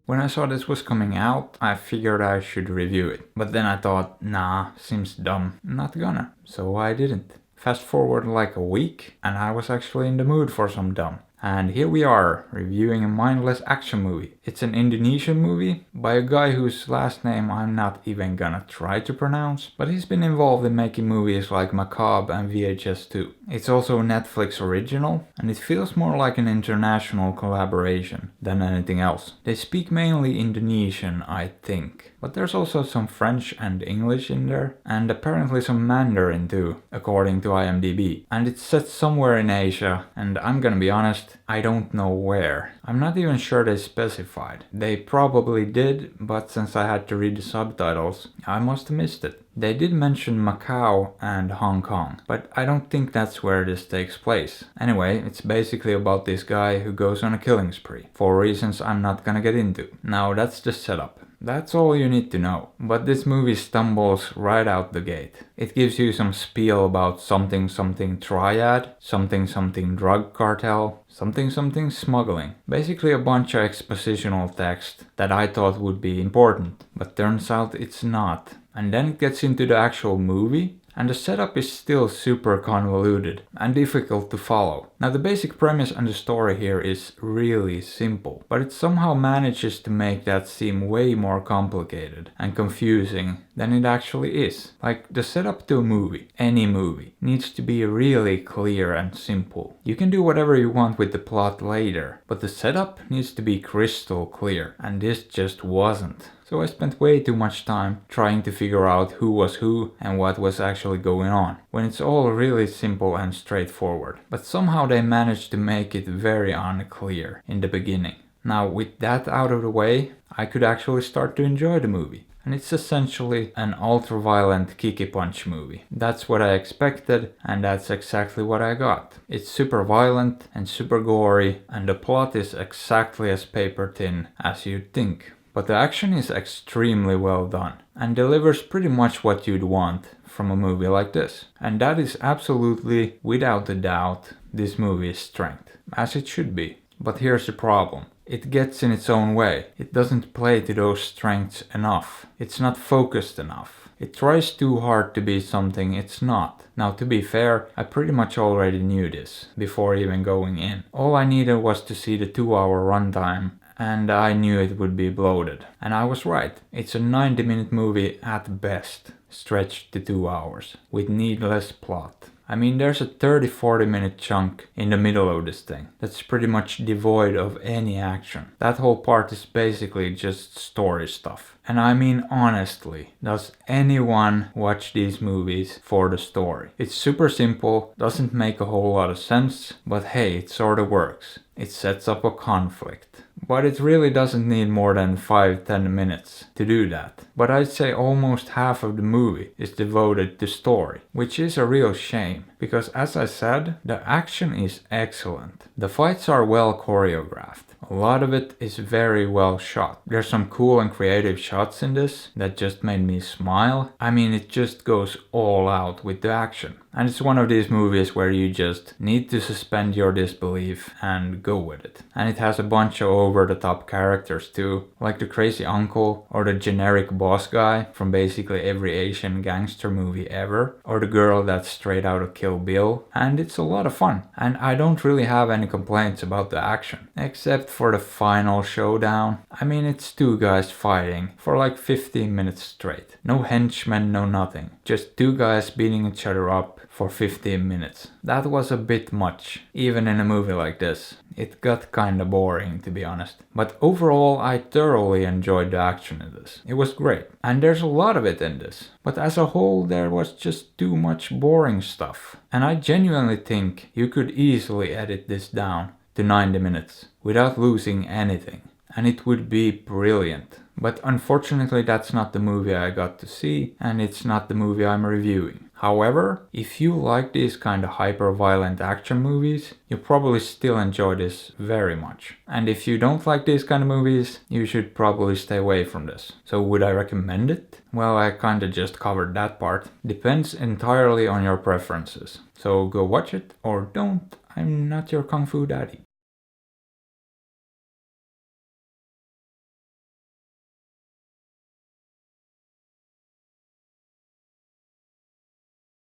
When I saw this was coming out, I figured I should review it. But then I thought, nah, seems dumb, not gonna. So I didn't. Fast forward like a week, and I was actually in the mood for some dumb. And here we are, reviewing a mindless action movie. It's an Indonesian movie by a guy whose last name I'm not even gonna try to pronounce, but he's been involved in making movies like Macabre and VHS 2. It's also a Netflix original, and it feels more like an international collaboration than anything else. They speak mainly Indonesian, I think, but there's also some French and English in there, and apparently some Mandarin too, according to IMDb. And it's set somewhere in Asia, and I'm gonna be honest, I don't know where. I'm not even sure they specified. They probably did, but since I had to read the subtitles, I must have missed it. They did mention Macau and Hong Kong, but I don't think that's where this takes place. Anyway, it's basically about this guy who goes on a killing spree, for reasons I'm not gonna get into. Now that's the setup. That's all you need to know. But this movie stumbles right out the gate. It gives you some spiel about something something triad, something something drug cartel, something something smuggling. Basically a bunch of expositional text that I thought would be important, but turns out it's not. And then it gets into the actual movie, and the setup is still super convoluted and difficult to follow. Now the basic premise and the story here is really simple, but it somehow manages to make that seem way more complicated and confusing than it actually is. Like the setup to a movie, any movie, needs to be really clear and simple. You can do whatever you want with the plot later, but the setup needs to be crystal clear, and this just wasn't. So I spent way too much time trying to figure out who was who and what was actually going on, when it's all really simple and straightforward. But somehow they managed to make it very unclear in the beginning. Now with that out of the way, I could actually start to enjoy the movie. And it's essentially an ultra-violent kicky punch movie. That's what I expected, and that's exactly what I got. It's super violent and super gory, and the plot is exactly as paper thin as you'd think. But the action is extremely well done and delivers pretty much what you'd want from a movie like this. And that is absolutely, without a doubt, this movie's strength, as it should be. But here's the problem. It gets in its own way. It doesn't play to those strengths enough. It's not focused enough. It tries too hard to be something it's not. Now to be fair, I pretty much already knew this before even going in. All I needed was to see the 2-hour runtime, and I knew it would be bloated. And I was right. It's a 90-minute movie at best, stretched to 2 hours, with needless plot. I mean, there's a 30-40 minute chunk in the middle of this thing that's pretty much devoid of any action. That whole part is basically just story stuff. And I mean honestly, does anyone watch these movies for the story? It's super simple, doesn't make a whole lot of sense, but hey, it sorta works. It sets up a conflict. But it really doesn't need more than 5-10 minutes to do that. But I'd say almost half of the movie is devoted to story, which is a real shame, because as I said, the action is excellent. The fights are well choreographed. A lot of it is very well shot. There's some cool and creative shots in this that just made me smile. I mean, it just goes all out with the action. And it's one of these movies where you just need to suspend your disbelief and go with it. And it has a bunch of over-the-top characters too, like the crazy uncle, or the generic boss guy from basically every Asian gangster movie ever, or the girl that's straight out of Kill Bill. And it's a lot of fun. And I don't really have any complaints about the action, except for the final showdown. I mean, it's two guys fighting for like 15 minutes straight. No henchmen, no nothing. Just two guys beating each other up for 15 minutes. That was a bit much, even in a movie like this. It got kinda boring, to be honest. But overall, I thoroughly enjoyed the action in this. It was great. And there's a lot of it in this. But as a whole, there was just too much boring stuff. And I genuinely think you could easily edit this down to 90 minutes without losing anything. And it would be brilliant. But unfortunately, that's not the movie I got to see, and it's not the movie I'm reviewing. However, if you like these kind of hyper-violent action movies, you'll probably still enjoy this very much. And if you don't like these kind of movies, you should probably stay away from this. So would I recommend it? Well, I kinda just covered that part. Depends entirely on your preferences. So go watch it or don't. I'm not your kung fu daddy.